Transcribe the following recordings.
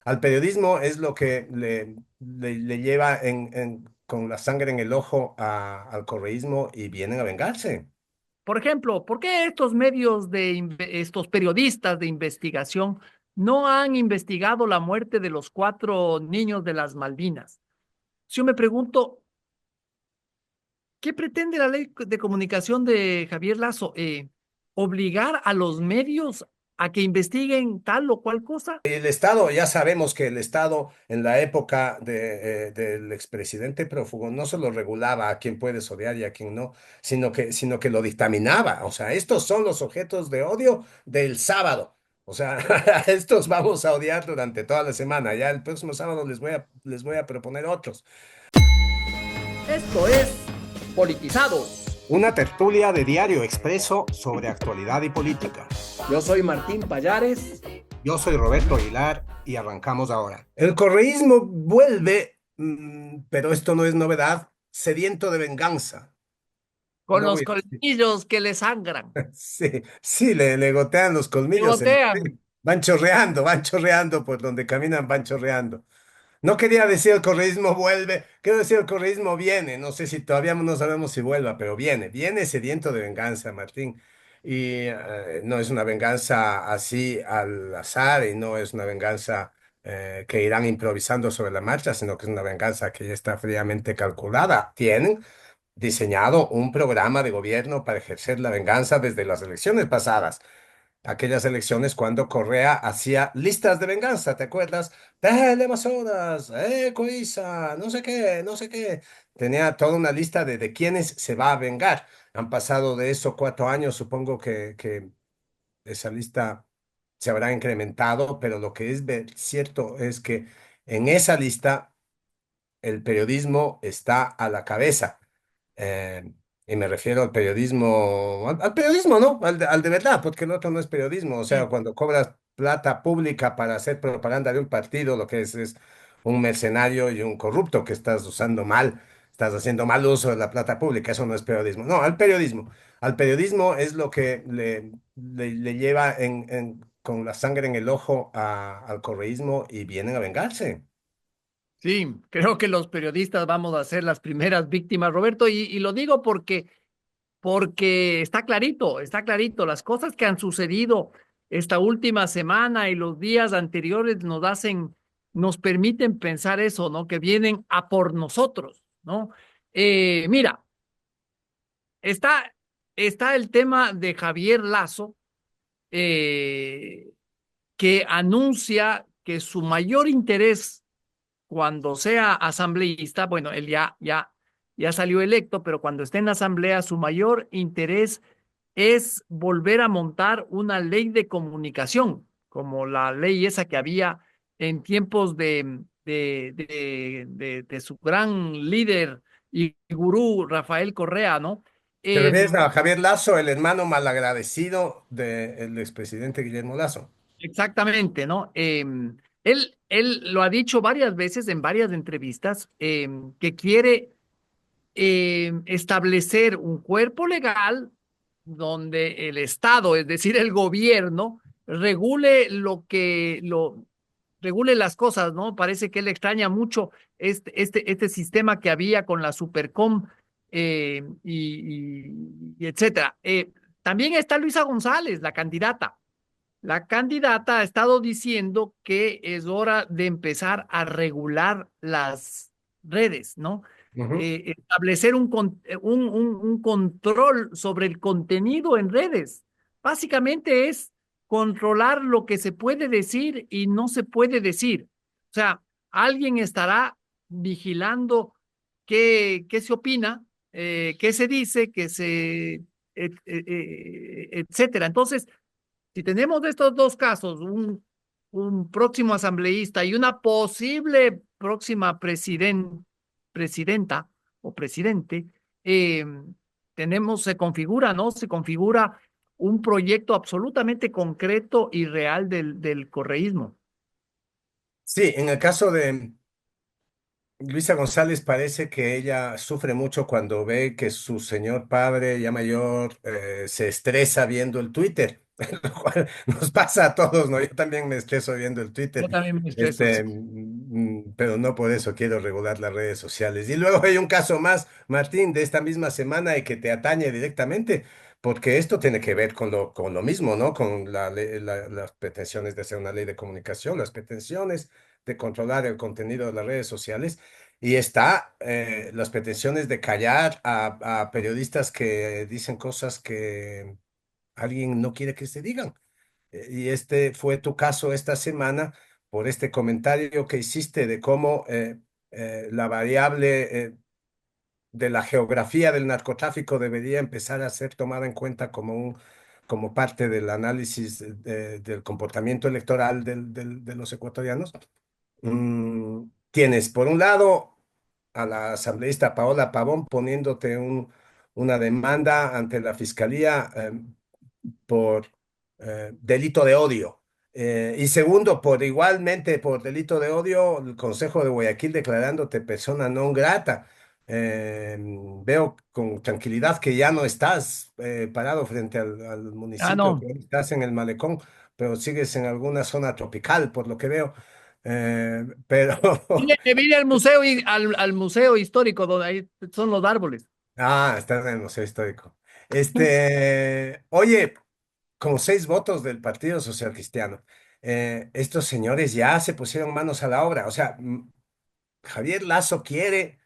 al periodismo es lo que le lleva con la sangre en el ojo al correísmo y vienen a vengarse. Por ejemplo, ¿por qué estos medios estos periodistas de investigación no han investigado la muerte de los cuatro niños de las Malvinas? Si yo me pregunto, ¿qué pretende la ley de comunicación de Javier Lazo? ¿Obligar a los medios a que investiguen tal o cual cosa? El Estado, ya sabemos que el Estado en la época del expresidente prófugo no solo regulaba a quién puedes odiar y a quién no, sino que lo dictaminaba. O sea, estos son los objetos de odio del sábado. O sea, a estos vamos a odiar durante toda la semana. Ya el próximo sábado les voy a proponer otros. Esto es Politizados. Una tertulia de Diario Expreso sobre actualidad y política. Yo soy Martín Payares. Yo soy Roberto Aguilar y arrancamos ahora. El correísmo vuelve, pero esto no es novedad, sediento de venganza. Con No los voy a decir. colmillos que le sangran, Sí, sí, le gotean los le colmillos, gotean. van chorreando por donde caminan, van chorreando. No quería decir el correísmo vuelve, quiero decir el correísmo viene, no sé si todavía no sabemos si vuelva, pero viene sediento de venganza, Martín. Y no es una venganza así al azar y no es una venganza que irán improvisando sobre la marcha, sino que es una venganza que ya está fríamente calculada. Tienen diseñado un programa de gobierno para ejercer la venganza desde las elecciones pasadas, aquellas elecciones cuando Correa hacía listas de venganza, ¿te acuerdas? Teleamazonas, Coiza, no sé qué, no sé qué. Tenía toda una lista de quiénes se va a vengar. Han pasado de eso 4 años, supongo que esa lista se habrá incrementado, pero lo que es cierto es que en esa lista el periodismo está a la cabeza. Eh, y me refiero al periodismo, ¿no? Al de verdad, porque el otro no es periodismo. O sea, Sí. cuando cobras plata pública para hacer propaganda de un partido, lo que es un mercenario y un corrupto que estás usando mal, estás haciendo mal uso de la plata pública. Eso no es periodismo. No, al periodismo. Al periodismo es lo que le lleva con la sangre en el ojo al correísmo y vienen a vengarse. Sí, creo que los periodistas vamos a ser las primeras víctimas, Roberto, y lo digo porque está clarito, las cosas que han sucedido esta última semana y los días anteriores nos permiten pensar eso, ¿no? Que vienen a por nosotros, ¿no? Mira, está, está el tema de Javier Lazo, eh, que anuncia que su mayor interés cuando sea asambleísta, bueno, él ya salió electo, pero cuando esté en la asamblea, su mayor interés es volver a montar una ley de comunicación, como la ley esa que había en tiempos de su gran líder y gurú Rafael Correa, ¿no? ¿Te refieres Em, a Javier Lazo, el hermano malagradecido del expresidente Guillermo Lazo? Exactamente, ¿no? Él lo ha dicho varias veces en varias entrevistas, que quiere establecer un cuerpo legal donde el Estado, es decir, el gobierno, regule las cosas, ¿no? Parece que él extraña mucho este sistema que había con la Supercom, y etcétera. También está Luisa González, la candidata. La candidata ha estado diciendo que es hora de empezar a regular las redes, ¿no? Ujú. Establecer un control sobre el contenido en redes. Básicamente es controlar lo que se puede decir y no se puede decir. O sea, alguien estará vigilando qué se opina, qué se dice, etcétera. Entonces, si tenemos estos dos casos, un próximo asambleísta y una posible próxima presidenta o presidente, eh, se configura, ¿no? Se configura un proyecto absolutamente concreto y real del correísmo. Sí, en el caso de Luisa González parece que ella sufre mucho cuando ve que su señor padre ya mayor se estresa viendo el Twitter. lo cual nos pasa a todos, ¿no? Yo también me estreso viendo el Yo Twitter, también me estreso, sí. pero no por eso quiero regular las redes sociales. Y luego hay un caso más, Martín, de esta misma semana y que te atañe directamente, porque esto tiene que ver con lo mismo, ¿no? Con las pretensiones de hacer una ley de comunicación, las pretensiones de controlar el contenido de las redes sociales. Y está las pretensiones de callar a periodistas que dicen cosas que alguien no quiere que se digan. Y este fue tu caso esta semana por este comentario que hiciste de cómo la variable de la geografía del narcotráfico debería empezar a ser tomada en cuenta como parte del análisis del comportamiento electoral de los ecuatorianos. Tienes, por un lado, a la asambleísta Paola Pavón poniéndote una demanda ante la fiscalía por delito de odio. Y segundo, por igualmente por delito de odio, el Consejo de Guayaquil declarándote persona non grata. Veo con tranquilidad que ya no estás parado frente al Ah, municipio, que no. estás en el malecón, pero sigues en alguna zona tropical, por lo que veo. Pero, Vine al museo y al museo histórico donde ahí son los árboles. estás en el Museo Histórico. Oye, con 6 votos del Partido Social Cristiano. Estos señores ya se pusieron manos a la obra. O sea, Javier Lazo quiere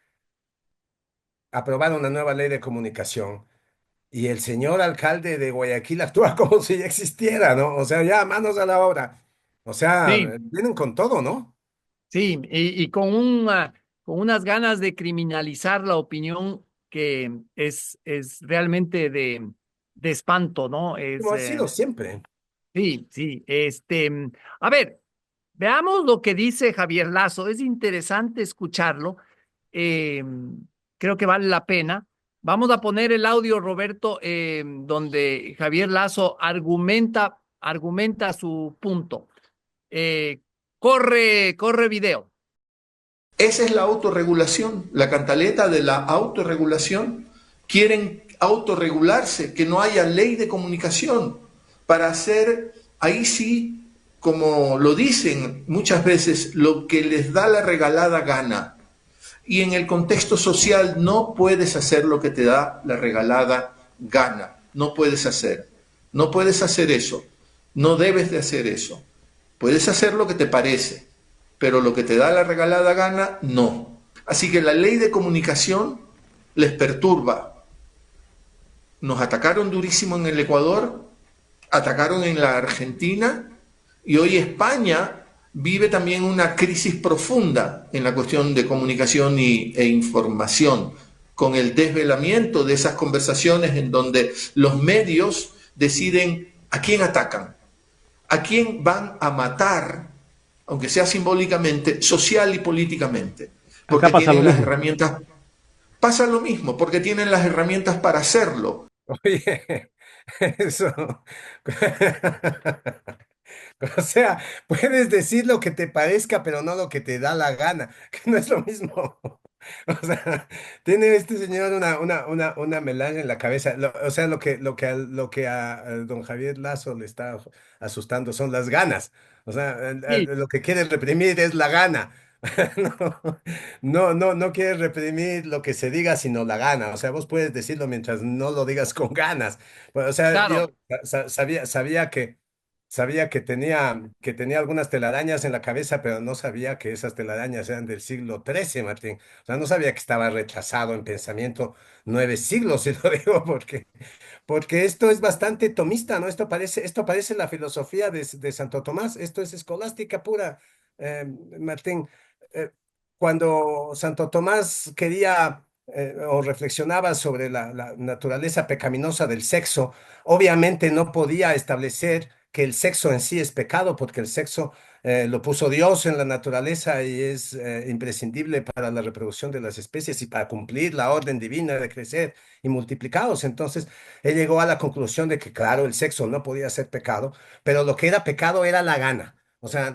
aprobar una nueva ley de comunicación y el señor alcalde de Guayaquil actúa como si ya existiera, ¿no? O sea, ya manos a la obra. O sea, Sí, vienen con todo, ¿no? sí, y con unas ganas de criminalizar la opinión que es realmente de espanto, ¿no? Como ha sido siempre. Sí, sí, a ver, veamos lo que dice Javier Lazo. Es interesante escucharlo. eh, Creo que vale la pena. Vamos a poner el audio, Roberto, donde Javier Lazo argumenta su punto. Eh, corre video. Esa es la autorregulación, la cantaleta de la autorregulación. Quieren autorregularse, que no haya ley de comunicación para hacer, ahí sí, como lo dicen muchas veces, lo que les da la regalada gana. Y en el contexto social no puedes hacer lo que te da la regalada gana. No puedes hacer. No puedes hacer eso. No debes de hacer eso. Puedes hacer lo que te parece, pero lo que te da la regalada gana, no. Así que la ley de comunicación les perturba. Nos atacaron durísimo en el Ecuador, atacaron en la Argentina y hoy España vive también una crisis profunda en la cuestión de comunicación e información, con el desvelamiento de esas conversaciones en donde los medios deciden a quién atacan, a quién van a matar, aunque sea simbólicamente, social y políticamente, Acá porque pasa lo tienen las mismo. herramientas. Pasa lo mismo, porque tienen las herramientas para hacerlo. Oye, eso. O sea, puedes decir lo que te parezca, pero no lo que te da la gana, que no es lo mismo. O sea, tiene este señor una melange en la cabeza. O sea, lo que a don Javier Lazo le está asustando son las ganas. O sea, Sí, lo que quiere reprimir es la gana. No quiere reprimir lo que se diga, sino la gana. O sea, vos puedes decirlo mientras no lo digas con ganas. Pues, o sea, yo claro. sabía que tenía algunas telarañas en la cabeza, pero no sabía que esas telarañas eran del siglo XIII, Martín. O sea, no sabía que estaba retrasado en pensamiento 9 siglos, y lo digo porque esto es bastante tomista, ¿no? Esto parece la filosofía de Santo Tomás. Esto es escolástica pura, Martín. Eh, Cuando Santo Tomás quería o reflexionaba sobre la naturaleza pecaminosa del sexo, obviamente no podía establecer que el sexo en sí es pecado, porque el sexo lo puso Dios en la naturaleza y es imprescindible para la reproducción de las especies y para cumplir la orden divina de crecer y multiplicados. Entonces, él llegó a la conclusión de que, claro, el sexo no podía ser pecado, pero lo que era pecado era la gana. O sea,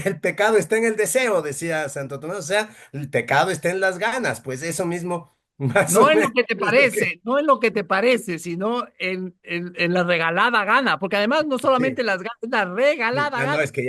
el pecado está en el deseo, decía Santo Tomás. O sea, el pecado está en las ganas. Pues eso mismo Más o No en lo menos. que te parece, no en lo que te parece, sino en la regalada gana, porque además no Sí. solamente las ganas, la regalada No, gana. es que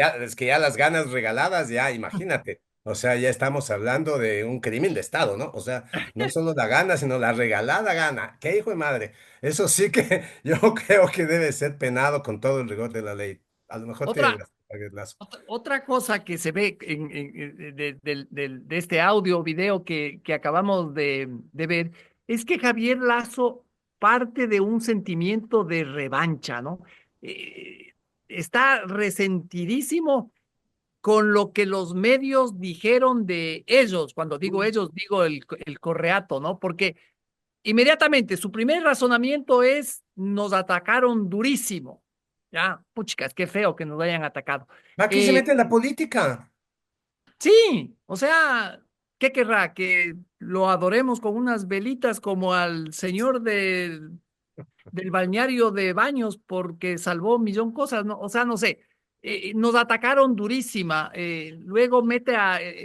ya las ganas regaladas, ya, imagínate. O sea, ya estamos hablando de un crimen de Estado, ¿no? O sea, no solo la gana, sino la regalada gana. ¿Qué hijo de madre? Eso sí que yo creo que debe ser penado con todo el rigor de la ley. A lo mejor tiene Otra, razón, Javier Lazo. otra cosa que se ve de este audio, video que acabamos de ver, es que Javier Lazo parte de un sentimiento de revancha, ¿no? Eh, Está resentidísimo con lo que los medios dijeron de ellos. Cuando digo ellos, digo el correato, ¿no? Porque inmediatamente su primer razonamiento es, nos atacaron durísimo. Ya, puchicas, qué feo que nos hayan atacado. Aquí se Eh, mete la política. sí, o sea, ¿qué querrá? Que lo adoremos con unas velitas como al señor del balneario de Baños porque salvó un millón cosas, ¿no? O sea, no sé. Nos atacaron durísima. Luego mete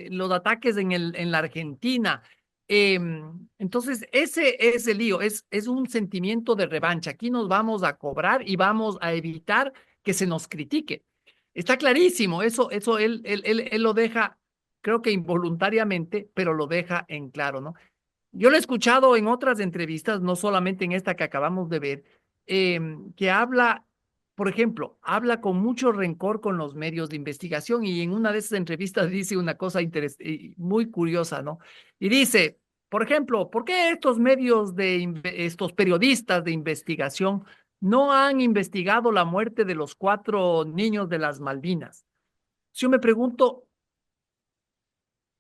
los ataques en la Argentina. Entonces, ese es el lío, es un sentimiento de revancha. Aquí nos vamos a cobrar y vamos a evitar que se nos critique. Está clarísimo, eso él lo deja, creo que involuntariamente, pero lo deja en claro, ¿no? Yo lo he escuchado en otras entrevistas, no solamente en esta que acabamos de ver, que habla, por ejemplo, habla con mucho rencor con los medios de investigación y en una de esas entrevistas dice una cosa muy curiosa, ¿no? Y dice, por ejemplo, ¿por qué estos medios estos periodistas de investigación no han investigado la muerte de los 4 niños de las Malvinas? Yo me pregunto,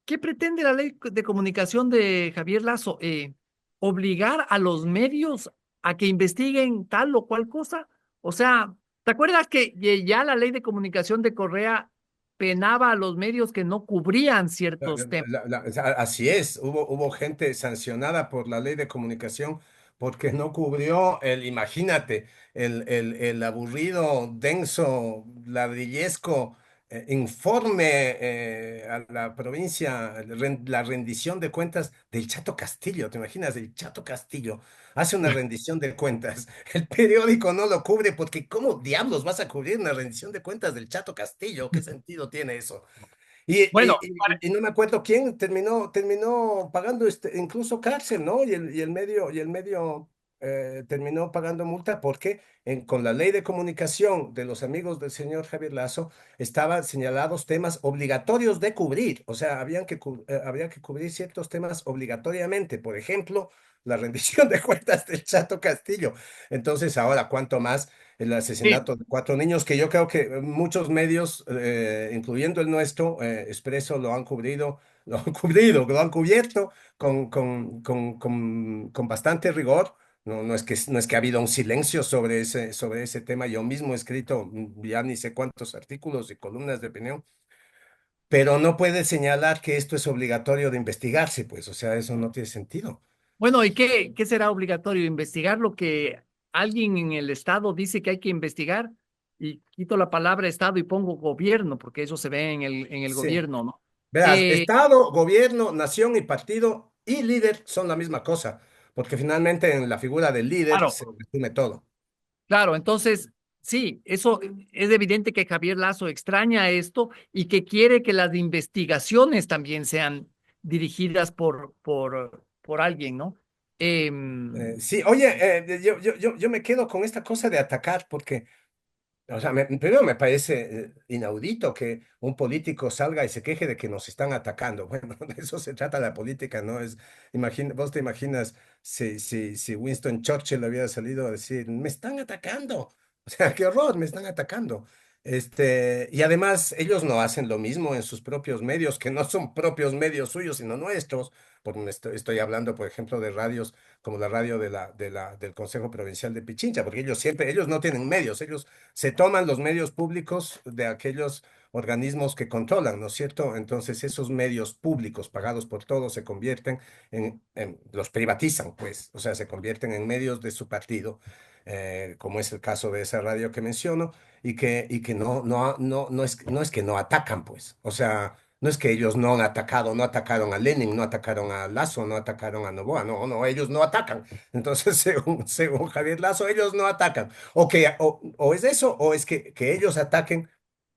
¿qué pretende la ley de comunicación de Javier Lazo? ¿Obligar a los medios a que investiguen tal o cual cosa? O sea, ¿te acuerdas que ya la ley de comunicación de Correa penaba a los medios que no cubrían ciertos temas? O sea, así es, hubo gente sancionada por la ley de comunicación porque no cubrió imagínate, el aburrido, denso, ladrillesco informe a la provincia, la rendición de cuentas del Chato Castillo, ¿te imaginas? El Chato Castillo hace una rendición de cuentas, el periódico no lo cubre porque ¿cómo diablos vas a cubrir una rendición de cuentas del Chato Castillo? ¿Qué sentido tiene eso? Bueno, Y no me acuerdo quién terminó pagando incluso cárcel, ¿no? Y el medio terminó pagando multa porque con la ley de comunicación de los amigos del señor Javier Lazo estaban señalados temas obligatorios de cubrir. O sea, había que cubrir ciertos temas obligatoriamente. Por ejemplo, la rendición de cuentas del Chato Castillo. Entonces, ahora, ¿cuánto más? El sí, asesinato de 4 niños, que yo creo que muchos medios, incluyendo el nuestro, Expreso, lo han cubrido, lo han cubierto con bastante rigor. No es que ha habido un silencio sobre ese tema. Yo mismo he escrito ya ni sé cuántos artículos y columnas de opinión, pero no puede señalar que esto es obligatorio de investigarse, pues, o sea, eso no tiene sentido. bueno, ¿y qué será obligatorio? ¿Investigar lo que alguien en el Estado dice que hay que investigar? Y quito la palabra Estado y pongo gobierno, porque eso se ve en el Sí. gobierno, ¿no? Verás, Eh, Estado, gobierno, nación y partido y líder son la misma cosa, porque finalmente en la figura del líder claro, se resume todo. claro, entonces, sí, eso es evidente que Javier Lazo extraña esto y que quiere que las investigaciones también sean dirigidas por alguien, ¿no? Em, Sí, oye, yo me quedo con esta cosa de atacar, porque, o sea, primero me parece inaudito que un político salga y se queje de que nos están atacando. Bueno, de eso se trata la política, ¿no? Vos te imaginas si Winston Churchill hubiera salido a decir, me están atacando. O sea, qué horror, me están atacando. Y además, ellos no hacen lo mismo en sus propios medios, que no son propios medios suyos, sino nuestros. Porque estoy hablando, por ejemplo, de radios como la radio del Consejo Provincial de Pichincha, porque ellos no tienen medios, ellos se toman los medios públicos de aquellos organismos que controlan, ¿no es cierto? Entonces esos medios públicos pagados por todos se convierten los privatizan, pues, o sea, se convierten en medios de su partido, como es el caso de esa radio que menciono, y que no es que no atacan, pues, o sea, No es que ellos no han atacado, no atacaron a Lenin, no atacaron a Lazo, no atacaron a Noboa, no, no, ellos no atacan. Entonces, según Javier Lazo, ellos no atacan. O es eso, o es que ellos ataquen.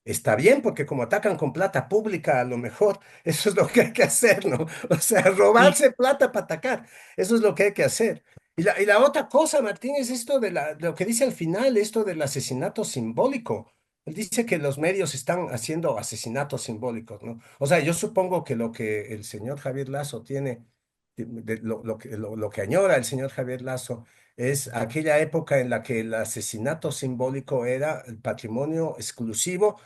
Está bien, porque como atacan con plata pública, a lo mejor eso es lo que hay que hacer, ¿no? O sea, Y, robarse plata para atacar, eso es lo que hay que hacer. Y la otra cosa, Martín, es esto de lo que dice al final, esto del asesinato simbólico. Él dice que los medios están haciendo asesinatos simbólicos, ¿no? O sea, yo supongo que lo que el señor Javier Lazo tiene, lo que añora el señor Javier Lazo es aquella época en la que el asesinato simbólico era el patrimonio exclusivo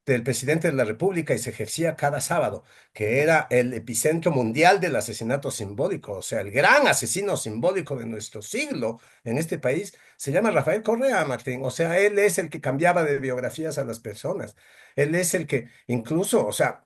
del presidente de la República y se ejercía cada sábado, que era el epicentro mundial del asesinato simbólico, o sea, el gran asesino simbólico de nuestro siglo en este país se llama Rafael Correa, Martín, o sea, él es el que cambiaba de biografías a las personas, él es el que incluso, o sea,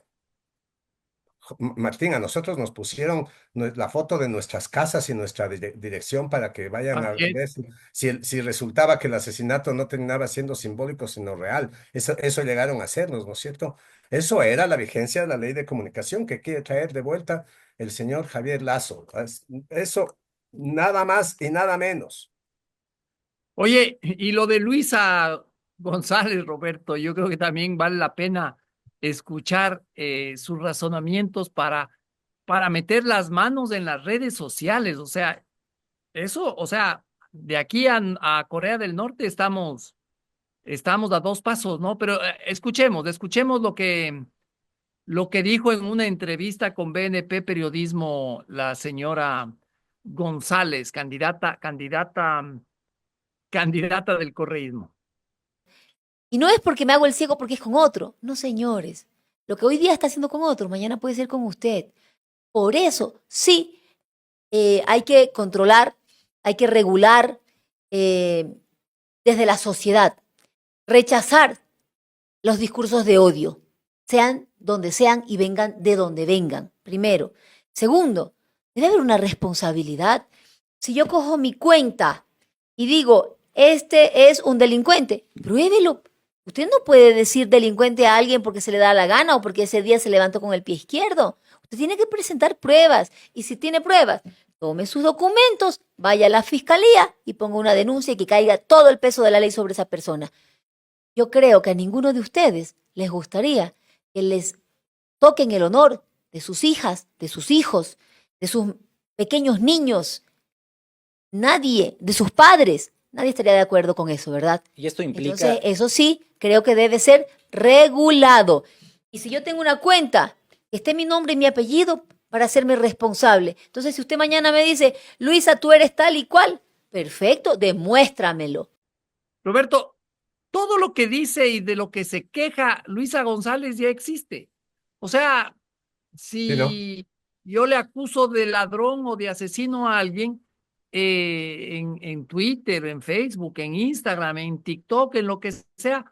Martín, a nosotros nos pusieron la foto de nuestras casas y nuestra dirección para que vayan a así es. ver si resultaba que el asesinato no terminaba siendo simbólico, sino real. Eso llegaron a hacernos, ¿no es cierto? Eso era la vigencia de la ley de comunicación que quiere traer de vuelta el señor Javier Lazo. Eso, nada más y nada menos. Oye, y lo de Luisa González, Roberto, yo creo que también vale la pena escuchar sus razonamientos para meter las manos en las redes sociales. O sea, eso, o sea, de aquí a Corea del Norte estamos a dos pasos, ¿no? Pero escuchemos lo que dijo en una entrevista con BNP Periodismo la señora González, candidata del correísmo. Y no es porque me hago el ciego porque es con otro. No, señores. Lo que hoy día está haciendo con otro, mañana puede ser con usted. Por eso, sí, hay que controlar, hay que regular eh, desde la sociedad, rechazar los discursos de odio, sean donde sean y vengan de donde vengan, primero. Segundo, debe haber una responsabilidad. Si yo cojo mi cuenta y digo, este es un delincuente, pruébelo. Usted no puede decir delincuente a alguien porque se le da la gana o porque ese día se levantó con el pie izquierdo. Usted tiene que presentar pruebas y si tiene pruebas, tome sus documentos, vaya a la fiscalía y ponga una denuncia y que caiga todo el peso de la ley sobre esa persona. Yo creo que a ninguno de ustedes les gustaría que les toquen el honor de sus hijas, de sus hijos, de sus pequeños niños, nadie, de sus padres. Nadie estaría de acuerdo con eso, ¿verdad? Y esto Entonces, implica, eso sí, creo que debe ser regulado. Y si yo tengo una cuenta, que esté mi nombre y mi apellido para hacerme responsable. Entonces, si usted mañana me dice, Luisa, tú eres tal y cual, perfecto, demuéstramelo. Roberto, todo lo que dice y de lo que se queja Luisa González ya existe. O sea, ¿Sí, no? si yo le acuso de ladrón o de asesino a alguien en Twitter, en Facebook, en Instagram, en TikTok, en lo que sea,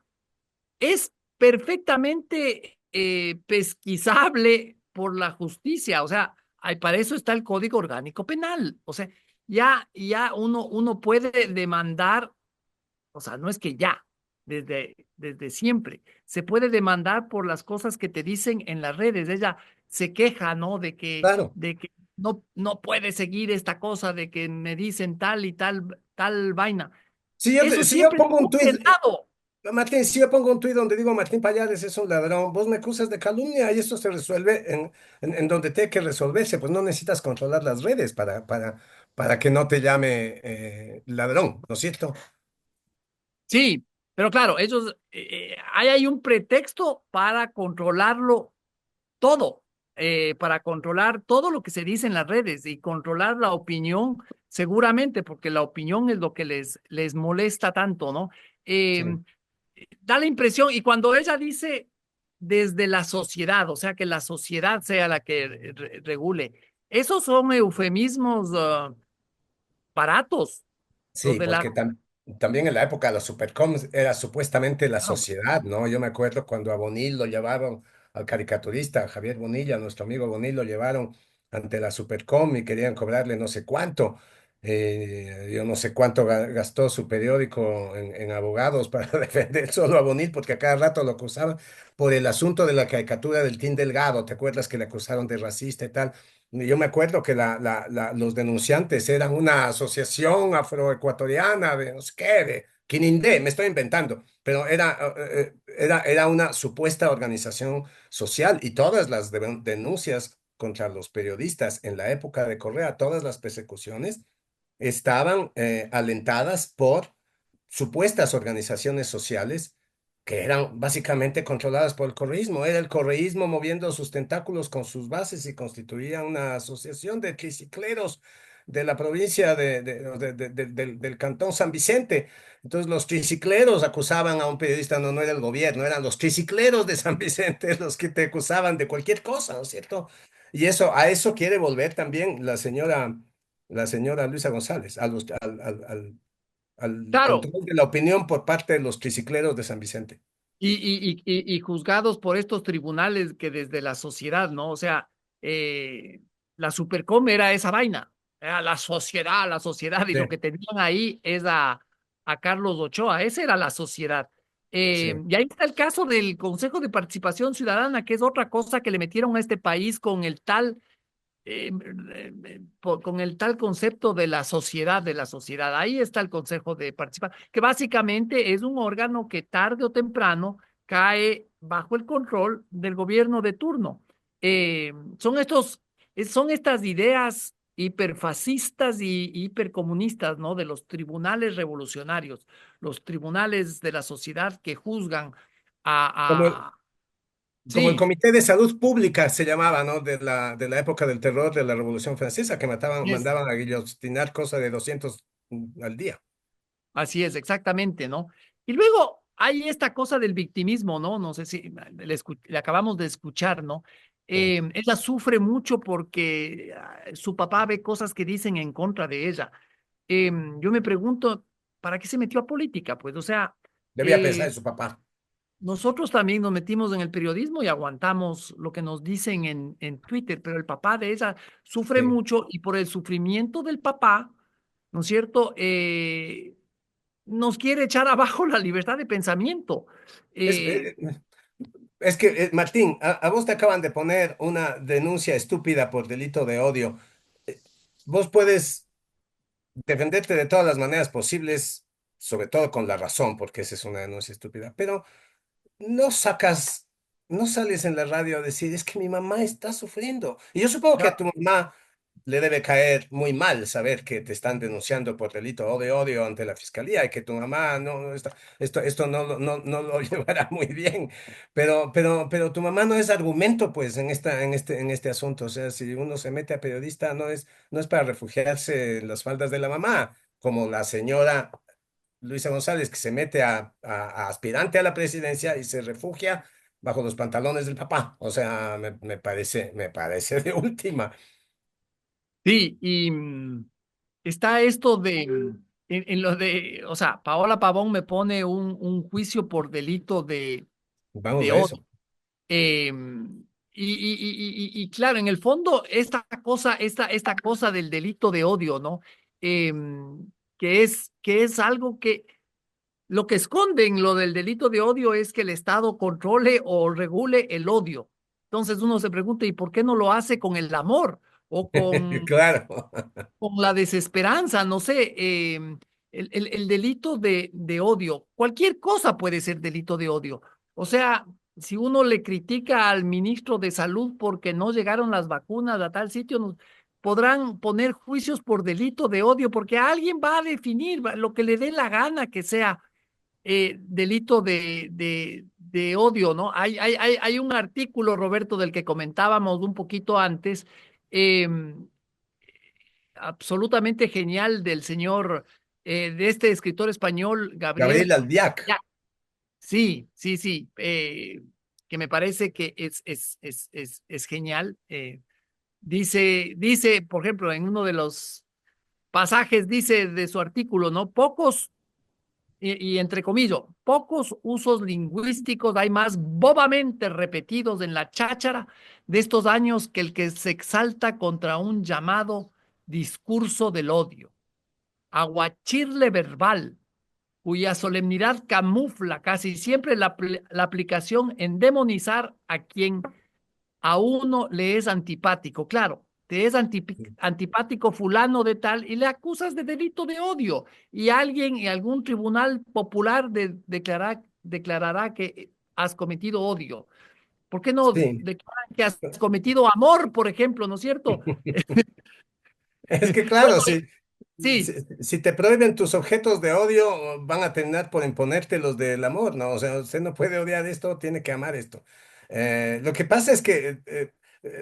es perfectamente pesquisable por la justicia. O sea, para eso está el Código Orgánico Penal. O sea, ya uno puede demandar, o sea, no es que ya, desde siempre, se puede demandar por las cosas que te dicen en las redes. Ella se queja, ¿no? Claro. De que no puede seguir esta cosa, de que me dicen tal y tal vaina. Eso Si yo siempre pongo un estuvo tuit, vedado. Martín, si yo pongo un tuit donde digo Martín Payares es un ladrón, vos me acusas de calumnia y esto se resuelve en donde tiene que resolverse, pues no necesitas controlar las redes para que no te llame ladrón, ¿no es cierto? Sí, pero claro, hay un pretexto para controlarlo todo, para controlar todo lo que se dice en las redes y controlar la opinión, seguramente, porque la opinión es lo que les molesta tanto, ¿no? Eh, Sí. Da la impresión, y cuando ella dice desde la sociedad, o sea, que la sociedad sea la que regule, esos son eufemismos baratos, los Sí, de la... porque también en la época de los supercoms era supuestamente la Claro. sociedad, ¿no? Yo me acuerdo cuando a Bonil lo llevaron, al caricaturista Javier Bonilla, nuestro amigo Bonil, lo llevaron ante la supercom y querían cobrarle no sé cuánto. Yo no sé cuánto gastó su periódico en abogados para defender solo a Bonilla, porque a cada rato lo acusaban por el asunto de la caricatura del Team Delgado. ¿Te acuerdas que le acusaron de racista y tal? Yo me acuerdo que los denunciantes eran una asociación afroecuatoriana de no sé qué, de Quinindé, me estoy inventando, pero era una supuesta organización social y todas las denuncias contra los periodistas en la época de Correa, todas las persecuciones estaban alentadas por supuestas organizaciones sociales que eran básicamente controladas por el correísmo. Era el correísmo moviendo sus tentáculos con sus bases y constituía una asociación de tricicleros de la provincia del Cantón San Vicente. Entonces los tricicleros acusaban a un periodista, no, no era el gobierno, eran los tricicleros de San Vicente los que te acusaban de cualquier cosa, ¿no es cierto? Y eso, a eso quiere volver también la señora Luisa González, al Claro, control de la opinión por parte de los tricicleros de San Vicente. y juzgados por estos tribunales que desde la sociedad, ¿no? O sea, la Supercom era esa vaina, era la sociedad, y Sí, lo que tenían ahí es a Carlos Ochoa, esa era la sociedad. sí. Y ahí está el caso del Consejo de Participación Ciudadana, que es otra cosa que le metieron a este país con el tal con el tal concepto de la sociedad. Ahí está el Consejo de Participación, que básicamente es un órgano que tarde o temprano cae bajo el control del gobierno de turno. Son son estas ideas hiperfascistas y hipercomunistas, ¿no? De los tribunales revolucionarios, los tribunales de la sociedad que juzgan Como el, a como el sí, Comité de Salud Pública se llamaba, ¿no? De la época del terror de la Revolución Francesa, que es mandaban a guillotinar cosa de 200 al día. así es, exactamente, ¿no? Y luego hay esta cosa del victimismo, ¿no? No sé si le acabamos de escuchar, ¿no? Sí. Ella sufre mucho porque su papá ve cosas que dicen en contra de ella. Yo me pregunto, ¿para qué se metió a política? Pues, o sea, Debía pensar eh, en su papá. nosotros también nos metimos en el periodismo y aguantamos lo que nos dicen en Twitter, pero el papá de ella sufre Sí. mucho y por el sufrimiento del papá, ¿no es cierto? Nos quiere echar abajo la libertad de pensamiento. Es, Eh, eh, es que, Martín, a vos te acaban de poner una denuncia estúpida por delito de odio. Eh, Vos puedes defenderte de todas las maneras posibles, sobre todo con la razón, porque esa es una denuncia estúpida, pero no sacas, no sales en la radio a decir, es que mi mamá está sufriendo. Y yo supongo que a ya, tu mamá le debe caer muy mal saber que te están denunciando por delito o de odio ante la fiscalía y que tu mamá no está, esto no lo llevará muy bien. Pero tu mamá no es argumento, pues, en este asunto. O sea, si uno se mete a periodista, no es para refugiarse en las faldas de la mamá, como la señora Luisa González, que se mete a aspirante a la presidencia y se refugia bajo los pantalones del papá. O sea, me parece de última. sí, y está esto de, en lo de, o sea, Paola Pavón me pone un juicio por delito Vamos de a eso. odio. Eh, y claro, en el fondo, esta cosa del delito de odio, ¿no? Que es algo que lo que esconden lo del delito de odio es que el Estado controle o regule el odio. Entonces uno se pregunta, ¿y por qué no lo hace con el amor o Claro. con la desesperanza? No sé, el delito de odio, cualquier cosa puede ser delito de odio. O sea, si uno le critica al ministro de Salud porque no llegaron las vacunas a tal sitio, podrán poner juicios por delito de odio porque alguien va a definir lo que le dé la gana que sea delito de odio, ¿no? Hay un artículo, Roberto, del que comentábamos un poquito antes, eh, absolutamente genial del señor, de este escritor español, Gabriel Gabriel. Albiac. Ya, sí, sí, sí, que me parece que es genial. Dice, por ejemplo, en uno de los pasajes, dice de su artículo, ¿no? Y entre comillas, pocos usos lingüísticos hay más bobamente repetidos en la cháchara de estos años que el que se exalta contra un llamado discurso del odio. aguachirle verbal, cuya solemnidad camufla casi siempre la aplicación en demonizar a quien a uno le es antipático. Claro, te es antipático fulano de tal y le acusas de delito de odio y alguien en algún tribunal popular declarará que has cometido odio. ¿Por qué no Sí. declaran que has cometido amor, por ejemplo, ¿no es cierto? Es que Bueno, claro, si, sí, si te prohíben tus objetos de odio, van a terminar por imponerte los del amor, ¿no? O sea, usted no puede odiar esto, tiene que amar esto. Lo que pasa es que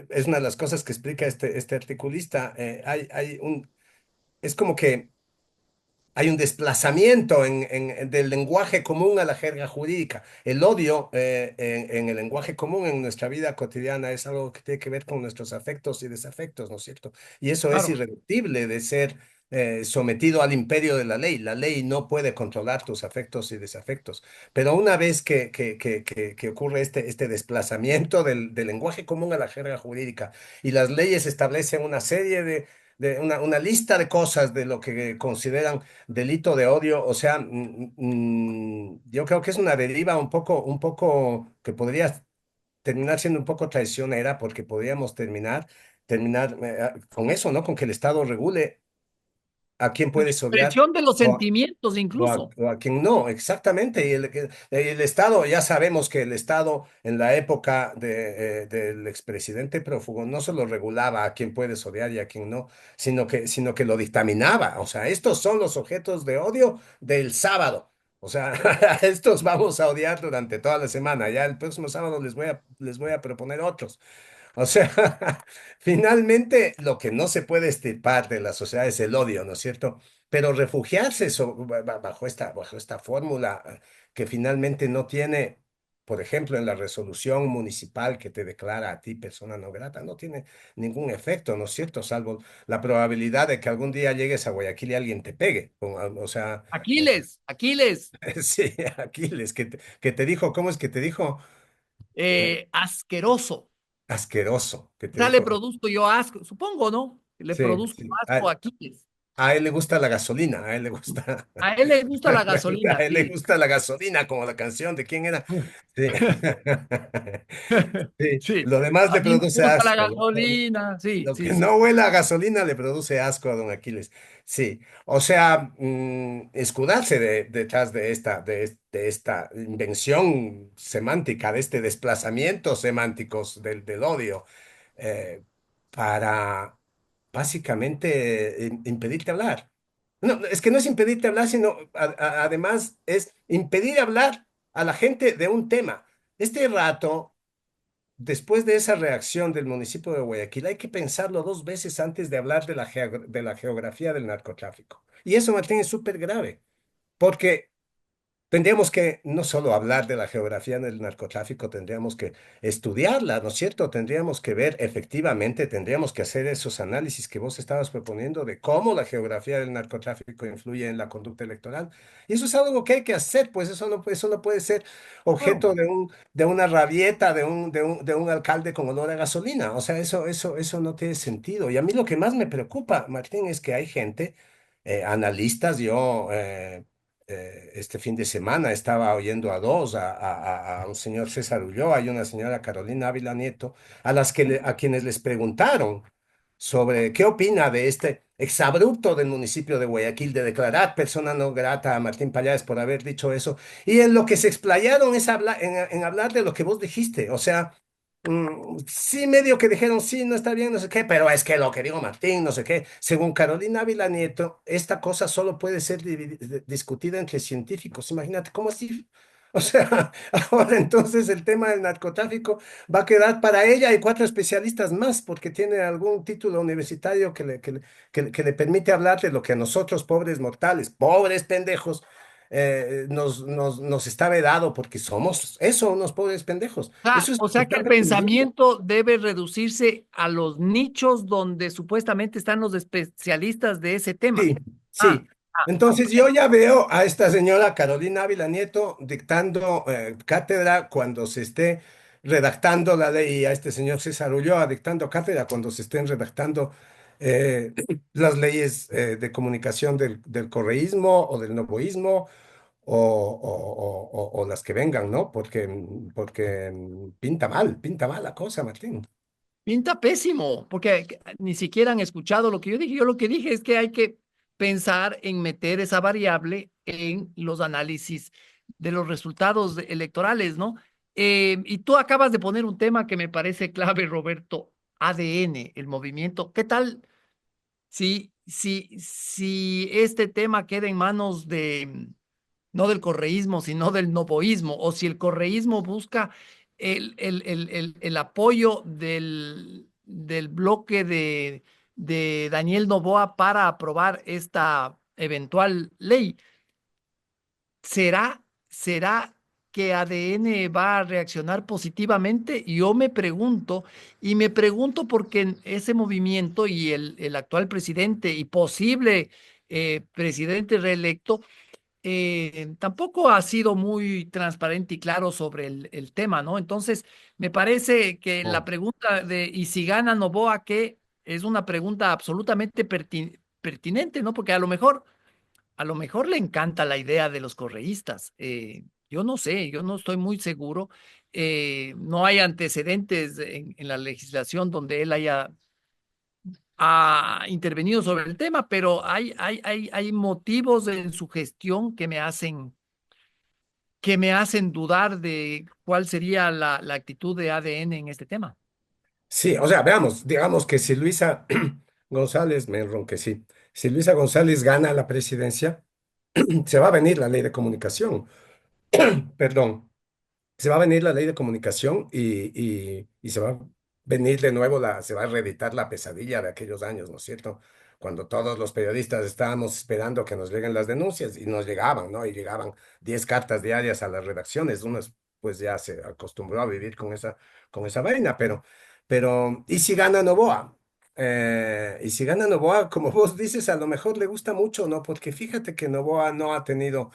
es una de las cosas que explica este articulista. Es como que hay un desplazamiento del lenguaje común a la jerga jurídica. El odio en el lenguaje común en nuestra vida cotidiana es algo que tiene que ver con nuestros afectos y desafectos, ¿no es cierto? Y eso es claro. irreductible de ser sometido al imperio de la ley. La ley no puede controlar tus afectos y desafectos. Pero una vez que ocurre este desplazamiento del lenguaje común a la jerga jurídica y las leyes establecen una serie una lista de cosas de lo que consideran delito de odio, o sea, yo creo que es una deriva un poco que podría terminar siendo un poco traicionera porque podríamos terminar con eso, ¿no? Con que el Estado regule a quién La puedes odiar expresión de los sentimientos incluso. o a quien no, exactamente. Y el Estado, ya sabemos que el Estado en la época del expresidente prófugo no solo regulaba a quién puedes odiar y a quién no, sino que lo dictaminaba. O sea, estos son los objetos de odio del sábado. O sea, a estos vamos a odiar durante toda la semana. Ya el próximo sábado les voy a proponer otros. O sea, finalmente lo que no se puede estirpar de la sociedad es el odio, ¿no es cierto? Pero refugiarse bajo esta fórmula que finalmente no tiene, por ejemplo, en la resolución municipal que te declara a ti persona no grata, no tiene ningún efecto, ¿no es cierto? Salvo la probabilidad de que algún día llegues a Guayaquil y alguien te pegue. O sea, Aquiles, Aquiles, sí, Aquiles, que te dijo, ¿cómo es que te dijo? asqueroso. Asqueroso, que O te sea, le dijo. produzco yo asco, supongo, ¿no? Le Sí, produzco sí. asco a Aquiles. A él le gusta la gasolina, a él le gusta, A él le gusta la a gasolina, él le sí. gusta la gasolina, como la canción de quién era. Sí. Sí, Sí, lo demás a le mí me produce gusta la asco, ¿no? gasolina, sí, Lo sí, que sí. no huele a gasolina le produce asco a don Aquiles. Sí, o sea, escudarse detrás de esta invención semántica, de este desplazamiento semánticos del odio, eh, para básicamente impedirte hablar. No, es que no es impedirte hablar, sino además es impedir hablar a la gente de un tema. Este rato, después de esa reacción del municipio de Guayaquil, hay que pensarlo dos veces antes de hablar de la geografía del narcotráfico. Y eso, Martín, es súper grave, porque tendríamos que no solo hablar de la geografía del narcotráfico, tendríamos que estudiarla, ¿no es cierto? Tendríamos que ver efectivamente, tendríamos que hacer esos análisis que vos estabas proponiendo de cómo la geografía del narcotráfico influye en la conducta electoral. Y eso es algo que hay que hacer, pues eso no puede ser Claro. objeto de una rabieta de un alcalde con olor a gasolina. O sea, eso no tiene sentido. Y a mí lo que más me preocupa, Martín, es que hay gente, analistas, este fin de semana estaba oyendo a dos, a un señor César Ulloa y una señora Carolina Ávila Nieto, a quienes les preguntaron sobre qué opina de este exabrupto del municipio de Guayaquil de declarar persona no grata a Martín Pallares por haber dicho eso. Y en lo que se explayaron es en hablar de lo que vos dijiste. O sea, sí, medio que dijeron, sí, no está bien, no sé qué, pero es que lo que digo Martín, no sé qué. Según Carolina Ávila Nieto, esta cosa solo puede ser discutida entre científicos. Imagínate, ¿cómo así? O sea, ahora entonces el tema del narcotráfico va a quedar para ella y cuatro especialistas más, porque tiene algún título universitario que le permite hablar de lo que a nosotros, pobres mortales, pobres pendejos, nos está vedado, porque somos eso, unos pobres pendejos. Eso es O sea que el totalmente injusto. pensamiento debe reducirse a los nichos donde supuestamente están los especialistas de ese tema. Sí, Ah, sí. Entonces yo ya veo a esta señora Carolina Ávila Nieto dictando cátedra cuando se esté redactando la ley, y a este señor César Ulloa dictando cátedra cuando se estén redactando eh, las leyes de comunicación del correísmo o del novoísmo o las que vengan, ¿no? Porque pinta mal la cosa, Martín. Pinta pésimo, porque ni siquiera han escuchado lo que yo dije. Yo lo que dije es que hay que pensar en meter esa variable en los análisis de los resultados electorales, ¿no? Y tú acabas de poner un tema que me parece clave, Roberto, ADN, el movimiento. ¿Qué tal si este tema queda en manos de, no del correísmo, sino del novoísmo, o si el correísmo busca el apoyo del bloque de Daniel Noboa para aprobar esta eventual ley? ¿Será que ADN va a reaccionar positivamente? Yo me pregunto, y me pregunto porque en ese movimiento y el actual presidente y posible presidente reelecto tampoco ha sido muy transparente y claro sobre el tema, ¿no? Entonces, me parece que la Oh. pregunta de ¿y si gana Noboa qué? Es una pregunta absolutamente pertinente, ¿no? Porque a lo mejor le encanta la idea de los correístas. Yo no sé, yo no estoy muy seguro. No hay antecedentes en la legislación donde él haya ha intervenido sobre el tema, pero hay motivos en su gestión que me hacen dudar de cuál sería la actitud de ADN en este tema. Sí, o sea, veamos, digamos que si Luisa González, me enronquecí, si Luisa González gana la presidencia, se va a venir la ley de comunicación, perdón, se va a venir la ley de comunicación y se va a venir de nuevo, se va a reeditar la pesadilla de aquellos años, ¿no es cierto? Cuando todos los periodistas estábamos esperando que nos lleguen las denuncias y nos llegaban, ¿no? Y llegaban 10 cartas diarias a las redacciones, unos pues ya se acostumbró a vivir con esa vaina, pero ¿y si gana Novoa? Y si gana Novoa, como vos dices, a lo mejor le gusta mucho, ¿no? Porque fíjate que Novoa no ha tenido.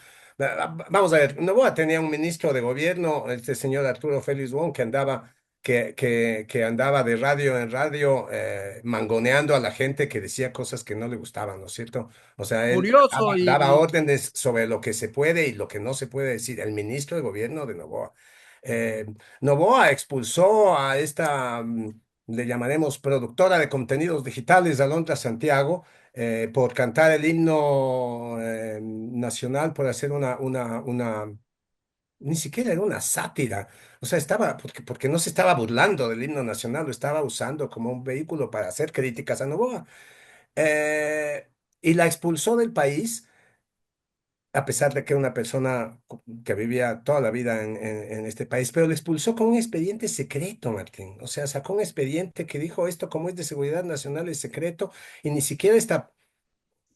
Vamos a ver, Noboa tenía un ministro de gobierno, este señor Arturo Félix Wong, que andaba de radio en radio mangoneando a la gente que decía cosas que no le gustaban, ¿no es cierto? O sea, él Curioso daba órdenes sobre lo que se puede y lo que no se puede decir, el ministro de gobierno de Noboa. Eh, Noboa expulsó a esta, le llamaremos productora de contenidos digitales, Alondra Santiago, por cantar el himno nacional, por hacer ni siquiera era una sátira, o sea, porque no se estaba burlando del himno nacional, lo estaba usando como un vehículo para hacer críticas a Noboa. Eh, y la expulsó del país, a pesar de que era una persona que vivía toda la vida en este país, pero la expulsó con un expediente secreto, Martín. O sea, sacó un expediente que dijo esto como es de seguridad nacional, es secreto, y ni siquiera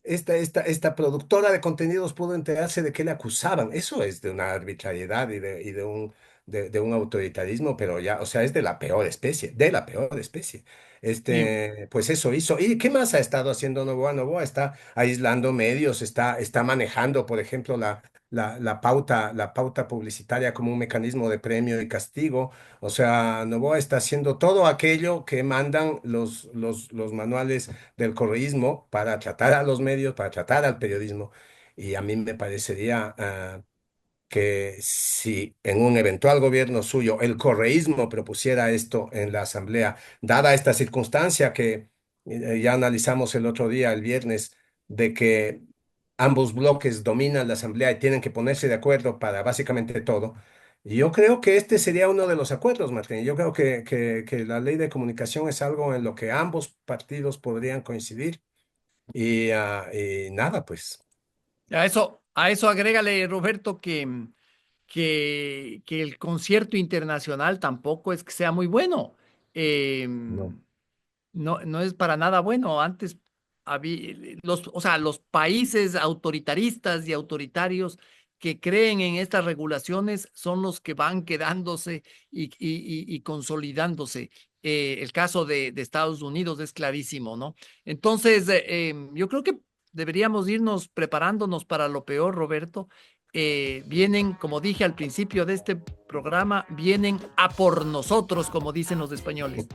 esta productora de contenidos pudo enterarse de que le acusaban. Eso es de una arbitrariedad y de un autoritarismo, pero ya, o sea, es de la peor especie. y Pues eso hizo. ¿Y qué más ha estado haciendo Novoa? Novoa está aislando medios, está manejando, por ejemplo, la pauta publicitaria como un mecanismo de premio y castigo. O sea, Novoa está haciendo todo aquello que mandan los manuales del correísmo para tratar a los medios, para tratar al periodismo. Y a mí me parecería que si en un eventual gobierno suyo el correísmo propusiera esto en la Asamblea, dada esta circunstancia que ya analizamos el otro día, el viernes, de que ambos bloques dominan la Asamblea y tienen que ponerse de acuerdo para básicamente todo. Yo creo que este sería uno de los acuerdos, Martín. Yo creo que la ley de comunicación es algo en lo que ambos partidos podrían coincidir y nada, pues. a eso agrégale, Roberto, que el concierto internacional tampoco es que sea muy bueno. No. No es para nada bueno. Antes o sea, los países autoritaristas y autoritarios que creen en estas regulaciones son los que van quedándose y consolidándose. El caso de Estados Unidos es clarísimo, ¿no? Entonces, yo creo que deberíamos irnos preparándonos para lo peor, Roberto. Vienen, como dije al principio de este programa, vienen a por nosotros, como dicen los españoles.